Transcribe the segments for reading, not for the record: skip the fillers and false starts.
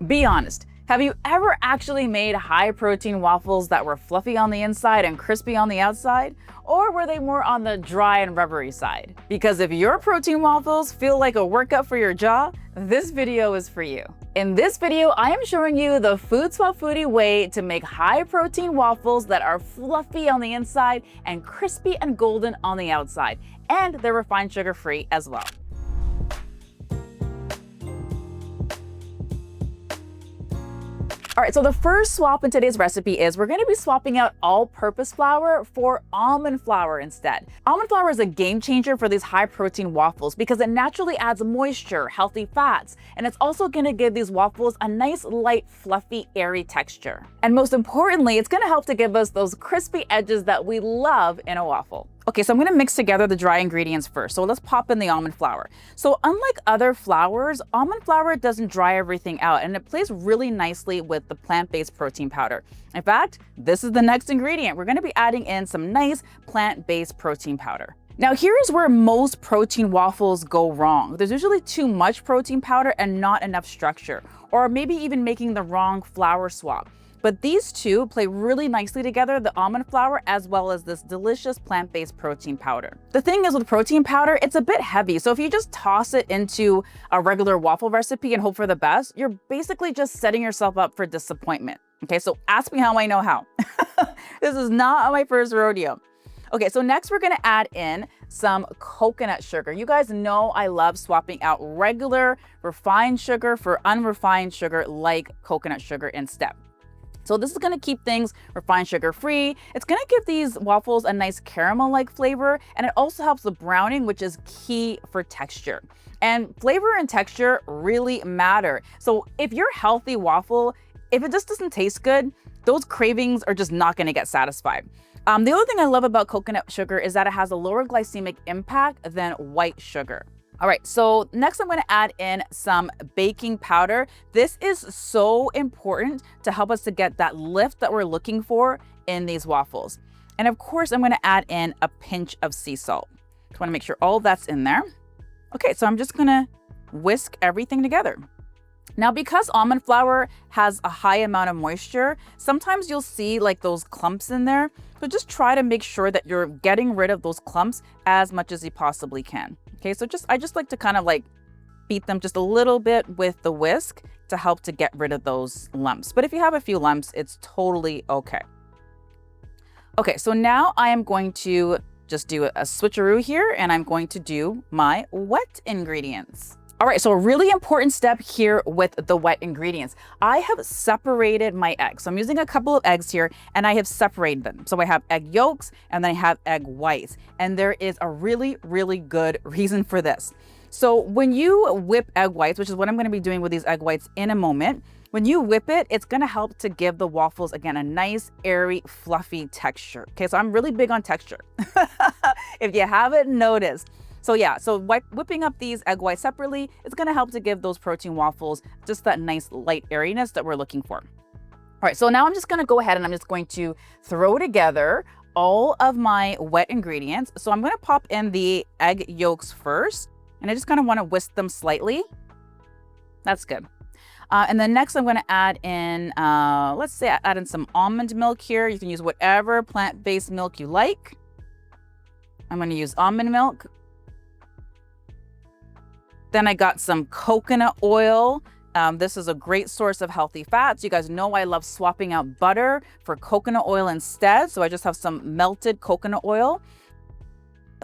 Be honest, have you ever actually made high protein waffles that were fluffy on the inside and crispy on the outside? Or were they more on the dry and rubbery side? Because if your protein waffles feel like a workout for your jaw, this video is for you. In this video, I am showing you the Food Swap Foodie way to make high protein waffles that are fluffy on the inside and crispy and golden on the outside. And they're refined sugar free as well. All right, so the first swap in today's recipe is we're gonna be swapping out all-purpose flour for almond flour instead. Almond flour is a game changer for these high protein waffles because it naturally adds moisture, healthy fats, and it's also gonna give these waffles a nice, light, fluffy, airy texture. And most importantly, it's gonna help to give us those crispy edges that we love in a waffle. Okay, so I'm gonna mix together the dry ingredients first. So let's pop in the almond flour. So unlike other flours, almond flour doesn't dry everything out and it plays really nicely with the plant-based protein powder. In fact, this is the next ingredient. We're gonna be adding in some nice plant-based protein powder. Now here's where most protein waffles go wrong. There's usually too much protein powder and not enough structure, or maybe even making the wrong flour swap. But these two play really nicely together, the almond flour as well as this delicious plant-based protein powder. The thing is with protein powder, it's a bit heavy. So if you just toss it into a regular waffle recipe and hope for the best, you're basically just setting yourself up for disappointment. Okay, so ask me how I know how. This is not my first rodeo. Okay, so next we're gonna add in some coconut sugar. You guys know I love swapping out regular refined sugar for unrefined sugar like coconut sugar instead. So this is gonna keep things refined sugar free. It's gonna give these waffles a nice caramel-like flavor, and it also helps the browning, which is key for texture. And flavor and texture really matter. So if your healthy waffle, if it just doesn't taste good, those cravings are just not gonna get satisfied. The other thing I love about coconut sugar is that it has a lower glycemic impact than white sugar. All right, so next I'm gonna add in some baking powder. This is so important to help us to get that lift that we're looking for in these waffles. And of course, I'm gonna add in a pinch of sea salt. Just wanna make sure all that's in there. Okay, so I'm just gonna whisk everything together. Now, because almond flour has a high amount of moisture, sometimes you'll see like those clumps in there. So just try to make sure that you're getting rid of those clumps as much as you possibly can. Okay, so I just like to kind of like beat them just a little bit with the whisk to help to get rid of those lumps. But if you have a few lumps, it's totally okay. Okay, so now I am going to just do a switcheroo here and I'm going to do my wet ingredients. All right, so a really important step here with the wet ingredients. I have separated my eggs. So I'm using a couple of eggs here and I have separated them. So I have egg yolks and then I have egg whites. And there is a really, really good reason for this. So when you whip egg whites, which is what I'm gonna be doing with these egg whites in a moment, when you whip it, it's gonna help to give the waffles, again, a nice, airy, fluffy texture. Okay, so I'm really big on texture. If you haven't noticed. So yeah, so whipping up these egg whites separately, it's gonna help to give those protein waffles just that nice light airiness that we're looking for. All right, so now I'm just gonna go ahead and I'm just going to throw together all of my wet ingredients. So I'm gonna pop in the egg yolks first, and I just kind of wanna whisk them slightly. That's good. And then next I'm gonna add in, let's say I add in some almond milk here. You can use whatever plant-based milk you like. I'm gonna use almond milk. Then I got some coconut oil. This is a great source of healthy fats. You guys know I love swapping out butter for coconut oil instead. So I just have some melted coconut oil.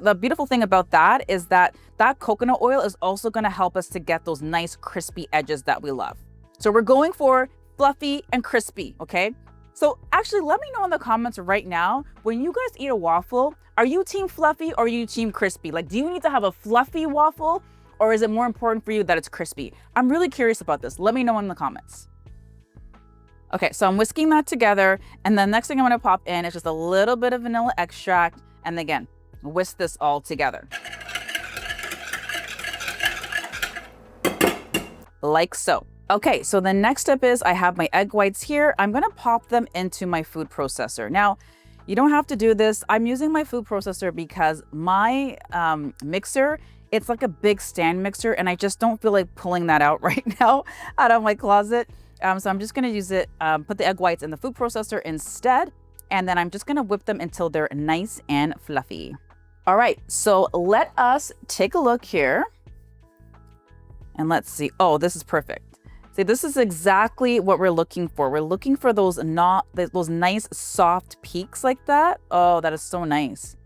The beautiful thing about that is that that coconut oil is also gonna help us to get those nice crispy edges that we love. So we're going for fluffy and crispy, okay? So actually let me know in the comments right now, when you guys eat a waffle, are you team fluffy or are you team crispy? Like, do you need to have a fluffy waffle? Or is it more important for you that it's crispy? I'm really curious about this. Let me know in the comments. Okay, so I'm whisking that together. And the next thing I'm gonna pop in is just a little bit of vanilla extract. And again, whisk this all together. Like so. Okay, so the next step is I have my egg whites here. I'm gonna pop them into my food processor. Now, you don't have to do this. I'm using my food processor because my mixer, it's like a big stand mixer and I just don't feel like pulling that out right now out of my closet. So I'm just gonna use it, put the egg whites in the food processor instead. And then I'm just gonna whip them until they're nice and fluffy. All right, so let us take a look here. And let's see, oh, this is perfect. See, this is exactly what we're looking for. We're looking for those nice soft peaks like that. Oh, that is so nice.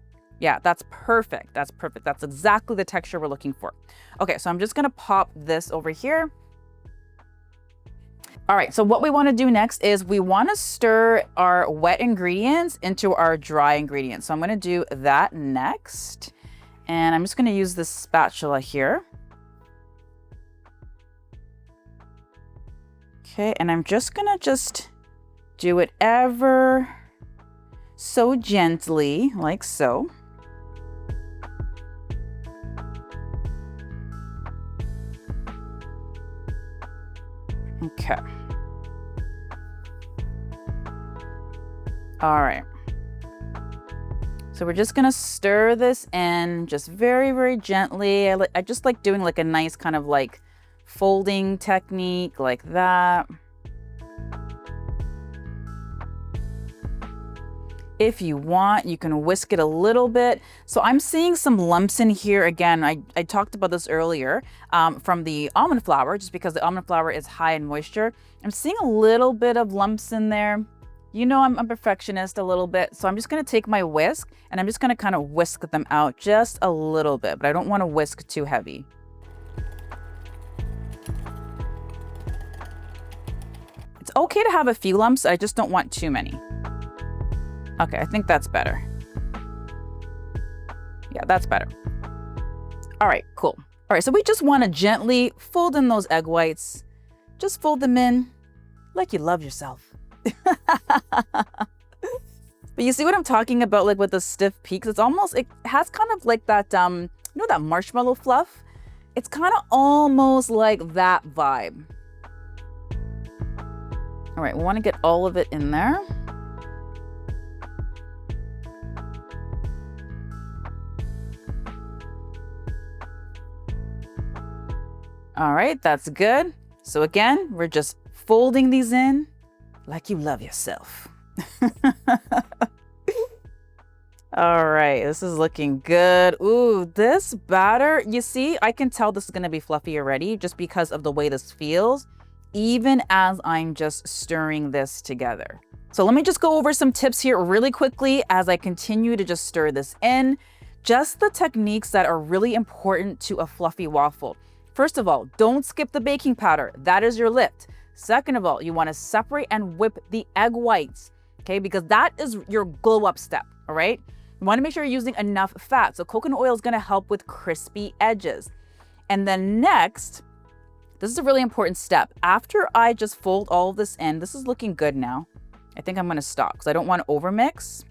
Yeah, that's perfect. That's perfect. That's exactly the texture we're looking for. Okay, so I'm just gonna pop this over here. All right, so what we wanna do next is we wanna stir our wet ingredients into our dry ingredients. So I'm gonna do that next. And I'm just gonna use this spatula here. Okay, and I'm just gonna do it ever so gently, like so. Okay. All right. So we're just gonna stir this in just very, very gently. I just like doing like a nice kind of like folding technique like that. If you want, you can whisk it a little bit. So I'm seeing some lumps in here. Again, I talked about this earlier from the almond flour, just because the almond flour is high in moisture. I'm seeing a little bit of lumps in there. You know, I'm a perfectionist a little bit. So I'm just gonna take my whisk and I'm just gonna kind of whisk them out just a little bit, but I don't wanna whisk too heavy. It's okay to have a few lumps, I just don't want too many. Okay, I think that's better. Yeah, that's better. All right, cool. All right, so we just wanna gently fold in those egg whites. Just fold them in like you love yourself. But you see what I'm talking about, like with the stiff peaks? It has kind of like that, you know, that marshmallow fluff? It's kind of almost like that vibe. All right, we wanna get all of it in there. All right, that's good. So again, we're just folding these in like you love yourself. All right, this is looking good. Ooh, this batter, you see, I can tell this is gonna be fluffy already just because of the way this feels, even as I'm just stirring this together. So let me just go over some tips here really quickly as I continue to just stir this in. Just the techniques that are really important to a fluffy waffle. First of all, don't skip the baking powder. That is your lift. Second of all, you want to separate and whip the egg whites, okay? Because that is your glow up step, all right? You want to make sure you're using enough fat. So coconut oil is going to help with crispy edges. And then next, this is a really important step. After I just fold all of this in, this is looking good now. I think I'm going to stop because I don't want to overmix.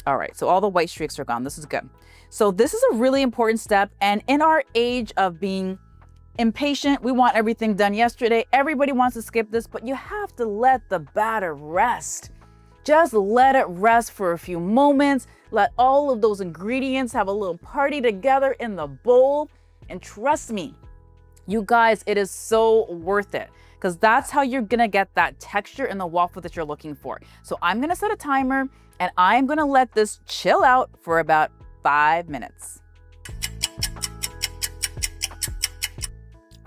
All right, so all the white streaks are gone. This is good. So this is a really important step. And in our age of being impatient, we want everything done yesterday. Everybody wants to skip this, but you have to let the batter rest. Just let it rest for a few moments. Let all of those ingredients have a little party together in the bowl. And trust me, you guys, it is so worth it because that's how you're gonna get that texture in the waffle that you're looking for. So I'm gonna set a timer and I'm gonna let this chill out for about 5 minutes.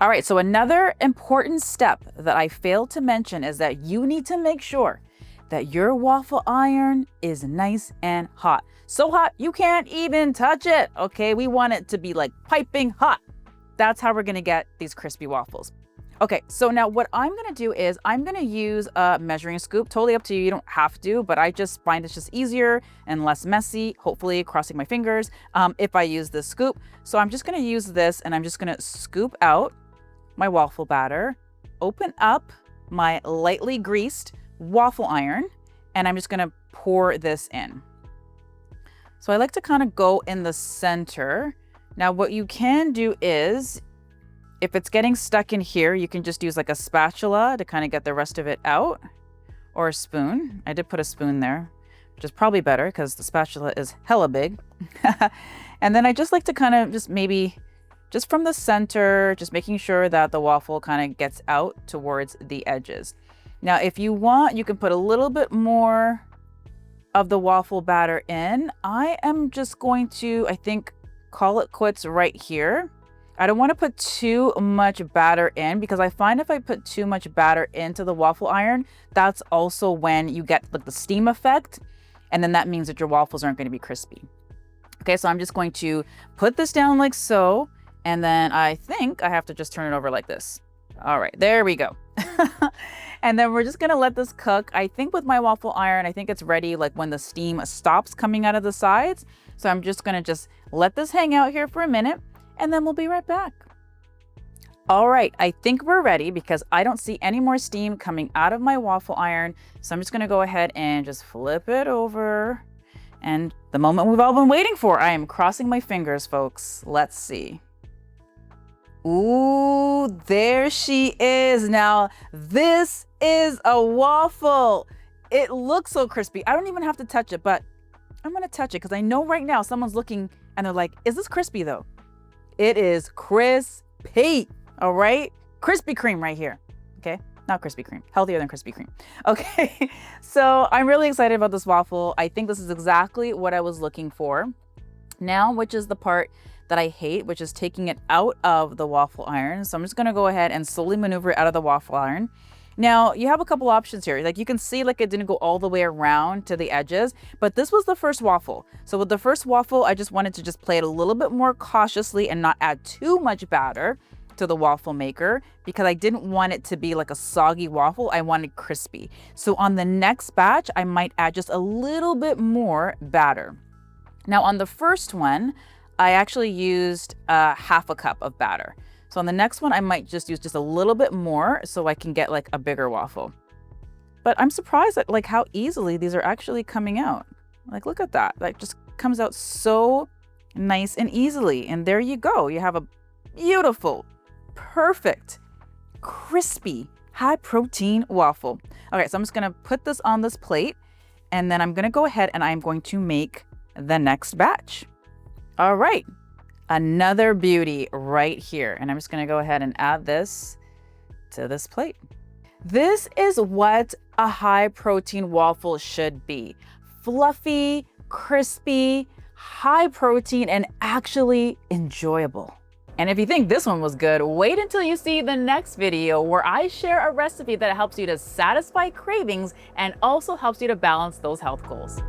All right, so another important step that I failed to mention is that you need to make sure that your waffle iron is nice and hot. So hot, you can't even touch it, okay? We want it to be like piping hot. That's how we're gonna get these crispy waffles. Okay, so now what I'm gonna do is I'm gonna use a measuring scoop. Totally up to you, you don't have to, but I just find it's just easier and less messy, hopefully crossing my fingers, if I use this scoop. So I'm just gonna use this and I'm just gonna scoop out my waffle batter, open up my lightly greased waffle iron, and I'm just gonna pour this in. So I like to kind of go in the center. Now what you can do is, if it's getting stuck in here, you can just use like a spatula to kind of get the rest of it out, or a spoon. I did put a spoon there, which is probably better because the spatula is hella big. And then I just like to kind of just maybe just from the center, just making sure that the waffle kind of gets out towards the edges. Now, if you want, you can put a little bit more of the waffle batter in. I am just going to, I think, call it quits right here. I don't want to put too much batter in because I find if I put too much batter into the waffle iron, that's also when you get like the steam effect. And then that means that your waffles aren't going to be crispy. Okay, so I'm just going to put this down like so. And then I think I have to just turn it over like this. All right, there we go. And then we're just gonna let this cook. I think with my waffle iron, I think it's ready like when the steam stops coming out of the sides. So I'm just gonna let this hang out here for a minute and then we'll be right back. All right, I think we're ready because I don't see any more steam coming out of my waffle iron. So I'm just gonna go ahead and just flip it over. And the moment we've all been waiting for, I am crossing my fingers, folks. Let's see. Ooh, there she is. Now, this is a waffle. It looks so crispy. I don't even have to touch it, but I'm gonna touch it because I know right now someone's looking and they're like, is this crispy though? It is crispy, all right? Krispy Kreme right here, okay? Not Krispy Kreme, healthier than Krispy Kreme. Okay, so I'm really excited about this waffle. I think this is exactly what I was looking for. Now, which is the part that I hate, which is taking it out of the waffle iron. So I'm just gonna go ahead and slowly maneuver it out of the waffle iron. Now, you have a couple options here. Like you can see like it didn't go all the way around to the edges, but this was the first waffle. So with the first waffle, I just wanted to just play it a little bit more cautiously and not add too much batter to the waffle maker because I didn't want it to be like a soggy waffle. I wanted crispy. So on the next batch, I might add just a little bit more batter. Now on the first one, I actually used half a cup of batter. So on the next one, I might just use just a little bit more so I can get like a bigger waffle. But I'm surprised at like how easily these are actually coming out. Like, look at that. That just comes out so nice and easily. And there you go. You have a beautiful, perfect, crispy, high protein waffle. Okay, so I'm just gonna put this on this plate and then I'm gonna go ahead and I'm going to make the next batch. All right, another beauty right here. And I'm just gonna go ahead and add this to this plate. This is what a high protein waffle should be. Fluffy, crispy, high protein, and actually enjoyable. And if you think this one was good, wait until you see the next video where I share a recipe that helps you to satisfy cravings and also helps you to balance those health goals.